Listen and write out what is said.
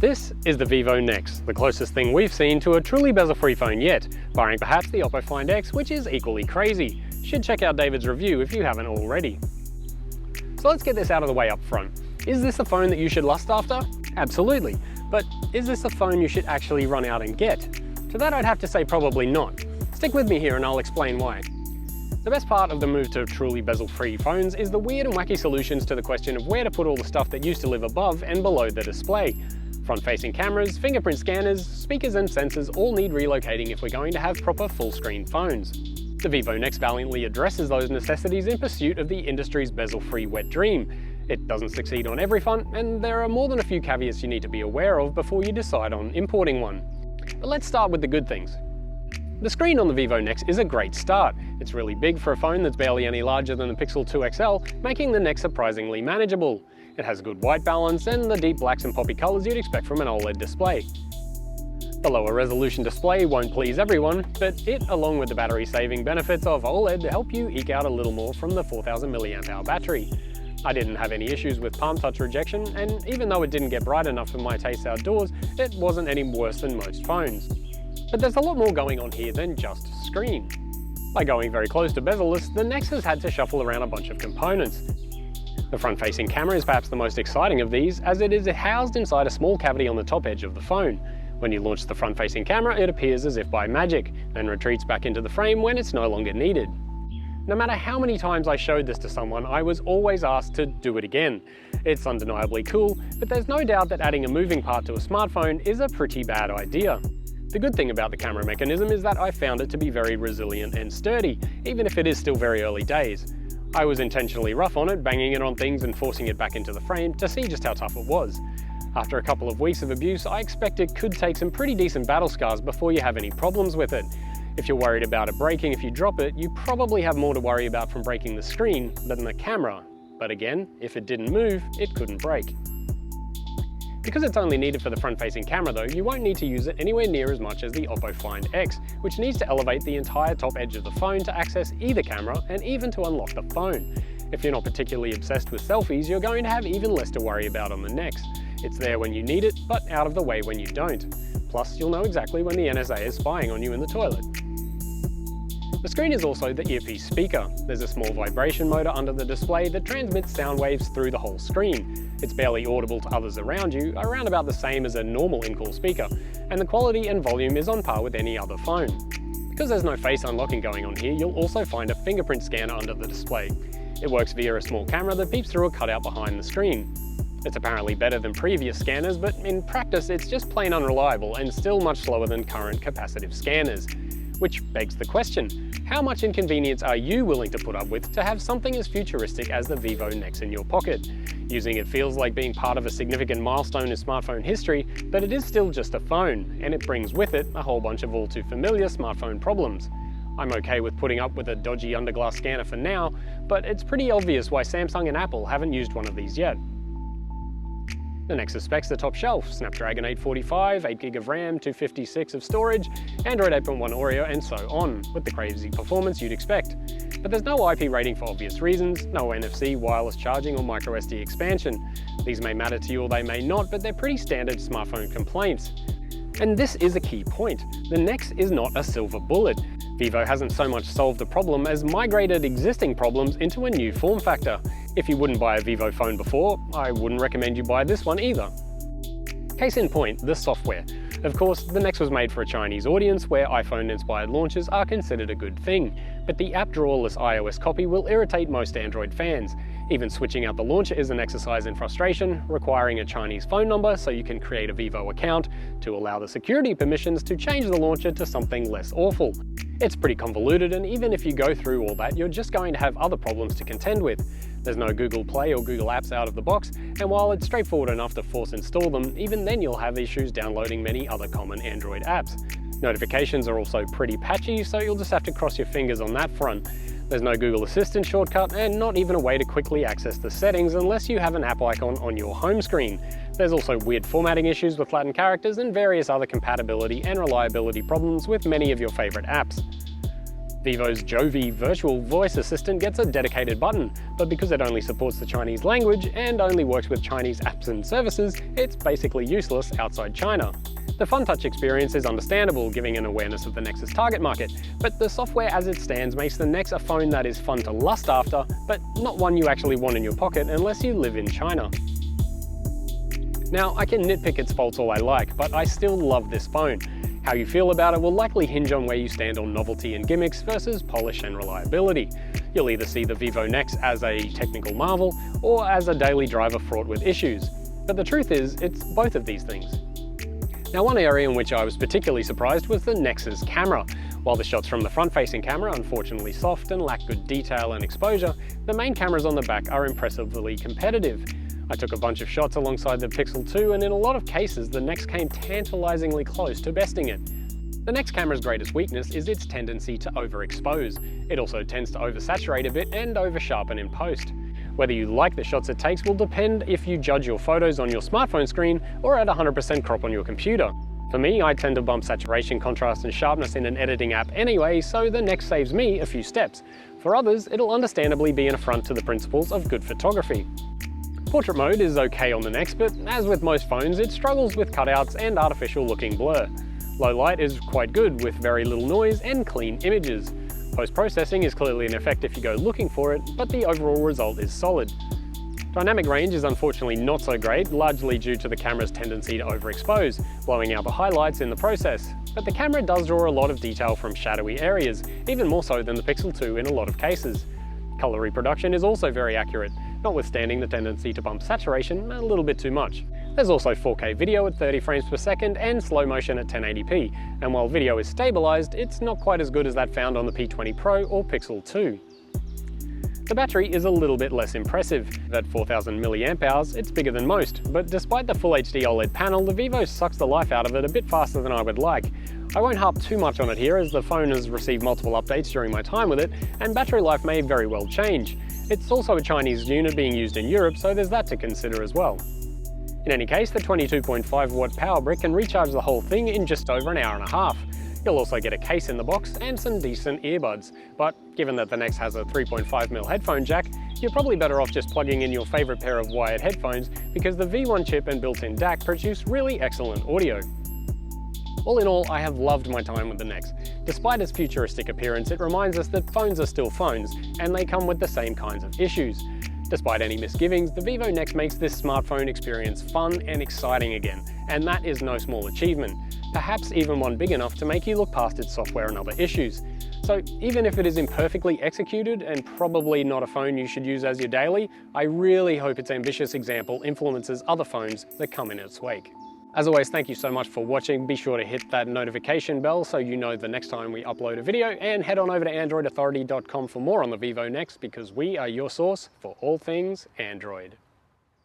This is the Vivo Nex, the closest thing we've seen to a truly bezel-free phone yet, barring perhaps the Oppo Find X, which is equally crazy. Should check out David's review if you haven't already. So let's get this out of the way up front. Is this a phone that you should lust after? Absolutely. But is this a phone you should actually run out and get? To that I'd have to say probably not. Stick with me here and I'll explain why. The best part of the move to truly bezel-free phones is the weird and wacky solutions to the question of where to put all the stuff that used to live above and below the display. Front-facing cameras, fingerprint scanners, speakers and sensors all need relocating if we're going to have proper full-screen phones. The Vivo Nex valiantly addresses those necessities in pursuit of the industry's bezel-free wet dream. It doesn't succeed on every front, and there are more than a few caveats you need to be aware of before you decide on importing one. But let's start with the good things. The screen on the Vivo Nex is a great start. It's really big for a phone that's barely any larger than the Pixel 2 XL, making the Nex surprisingly manageable. It has good white balance and the deep blacks and poppy colours you'd expect from an OLED display. The lower resolution display won't please everyone, but it, along with the battery saving benefits of OLED, help you eke out a little more from the 4000 mAh battery. I didn't have any issues with palm touch rejection, and even though it didn't get bright enough for my taste outdoors, it wasn't any worse than most phones. But there's a lot more going on here than just screen. By going very close to bezel-less, the Nex has had to shuffle around a bunch of components. The front-facing camera is perhaps the most exciting of these, as it is housed inside a small cavity on the top edge of the phone. When you launch the front-facing camera, it appears as if by magic, then retreats back into the frame when it's no longer needed. No matter how many times I showed this to someone, I was always asked to do it again. It's undeniably cool, but there's no doubt that adding a moving part to a smartphone is a pretty bad idea. The good thing about the camera mechanism is that I found it to be very resilient and sturdy, even if it is still very early days. I was intentionally rough on it, banging it on things and forcing it back into the frame to see just how tough it was. After a couple of weeks of abuse, I expect it could take some pretty decent battle scars before you have any problems with it. If you're worried about it breaking if you drop it, you probably have more to worry about from breaking the screen than the camera. But again, if it didn't move, it couldn't break. Because it's only needed for the front-facing camera though, you won't need to use it anywhere near as much as the Oppo Find X, which needs to elevate the entire top edge of the phone to access either camera and even to unlock the phone. If you're not particularly obsessed with selfies, you're going to have even less to worry about on the Nex. It's there when you need it, but out of the way when you don't. Plus, you'll know exactly when the NSA is spying on you in the toilet. The screen is also the Earpiece Speaker. There's a small vibration motor under the display that transmits sound waves through the whole screen. It's barely audible to others around you, around about the same as a normal in-call speaker, and the quality and volume is on par with any other phone. Because there's no face unlocking going on here, you'll also find a fingerprint scanner under the display. It works via a small camera that peeps through a cutout behind the screen. It's apparently better than previous scanners, but in practice it's just plain unreliable and still much slower than current capacitive scanners. Which begs the question, how much inconvenience are you willing to put up with to have something as futuristic as the Vivo Nex in your pocket? Using it feels like being part of a significant milestone in smartphone history, but it is still just a phone, and it brings with it a whole bunch of all too familiar smartphone problems. I'm okay with putting up with a dodgy underglass scanner for now, but it's pretty obvious why Samsung and Apple haven't used one of these yet. The Nexus Specs are top shelf, Snapdragon 845, 8GB of RAM, 256 of storage, Android 8.1 Oreo and so on, with the crazy performance you'd expect. But there's no IP rating for obvious reasons, no NFC, wireless charging or microSD expansion. These may matter to you or they may not, but they're pretty standard smartphone complaints. And this is a key point, the Nex is not a silver bullet. Vivo hasn't so much solved the problem as migrated existing problems into a new form factor. If you wouldn't buy a Vivo phone before, I wouldn't recommend you buy this one either. Case in point, the software. Of course, the Nex was made for a Chinese audience where iPhone-inspired launches are considered a good thing, but the app drawerless iOS copy will irritate most Android fans. Even switching out the launcher is an exercise in frustration, requiring a Chinese phone number so you can create a Vivo account to allow the security permissions to change the launcher to something less awful. It's pretty convoluted, and even if you go through all that, you're just going to have other problems to contend with. There's no Google Play or Google Apps out of the box, and while it's straightforward enough to force install them, even then you'll have issues downloading many other common Android apps. Notifications are also pretty patchy, so you'll just have to cross your fingers on that front. There's no Google Assistant shortcut, and not even a way to quickly access the settings unless you have an app icon on your home screen. There's also weird formatting issues with Latin characters and various other compatibility and reliability problems with many of your favorite apps. Vivo's Jovi virtual voice assistant gets a dedicated button, but because it only supports the Chinese language and only works with Chinese apps and services, it's basically useless outside China. The Fun Touch experience is understandable, giving an awareness of the Nex's target market, but the software as it stands makes the Nex a phone that is fun to lust after, but not one you actually want in your pocket unless you live in China. Now, I can nitpick its faults all I like, but I still love this phone. How you feel about it will likely hinge on where you stand on novelty and gimmicks versus polish and reliability. You'll either see the Vivo Nex as a technical marvel, or as a daily driver fraught with issues. But the truth is, it's both of these things. Now, one area in which I was particularly surprised was the Nex's camera. While the shots from the front-facing camera are unfortunately soft and lack good detail and exposure, the main cameras on the back are impressively competitive. I took a bunch of shots alongside the Pixel 2, and in a lot of cases the Nex came tantalizingly close to besting it. The Nex camera's greatest weakness is its tendency to overexpose. It also tends to oversaturate a bit and oversharpen in post. Whether you like the shots it takes will depend if you judge your photos on your smartphone screen or at 100% crop on your computer. For me, I tend to bump saturation, contrast and sharpness in an editing app anyway, so the Nex saves me a few steps. For others, it'll understandably be an affront to the principles of good photography. Portrait mode is okay on the Nex, but as with most phones, it struggles with cutouts and artificial looking blur. Low light is quite good with very little noise and clean images. Post-processing is clearly an effect if you go looking for it, but the overall result is solid. Dynamic range is unfortunately not so great, largely due to the camera's tendency to overexpose, blowing out the highlights in the process. But the camera does draw a lot of detail from shadowy areas, even more so than the Pixel 2 in a lot of cases. Color reproduction is also very accurate, notwithstanding the tendency to bump saturation a little bit too much. There's also 4K video at 30 frames per second and slow motion at 1080p, and while video is stabilized, it's not quite as good as that found on the P20 Pro or Pixel 2. The battery is a little bit less impressive. At 4000 mAh, it's bigger than most, but despite the Full HD OLED panel, the Vivo sucks the life out of it a bit faster than I would like. I won't harp too much on it here as the phone has received multiple updates during my time with it, and battery life may very well change. It's also a Chinese unit being used in Europe, so there's that to consider as well. In any case, the 22.5 watt power brick can recharge the whole thing in just over an hour and a half. You'll also get a case in the box and some decent earbuds, but given that the Nex has a 3.5mm headphone jack, you're probably better off just plugging in your favourite pair of wired headphones because the V1 chip and built-in DAC produce really excellent audio. All in all, I have loved my time with the Nex. Despite its futuristic appearance, it reminds us that phones are still phones, and they come with the same kinds of issues. Despite any misgivings, the Vivo Nex makes this smartphone experience fun and exciting again, and that is no small achievement. Perhaps even one big enough to make you look past its software and other issues. So even if it is imperfectly executed and probably not a phone you should use as your daily, I really hope its ambitious example influences other phones that come in its wake. As always, thank you so much for watching. Be sure to hit that notification bell so you know the next time we upload a video, and head on over to androidauthority.com for more on the Vivo Nex, because we are your source for all things Android.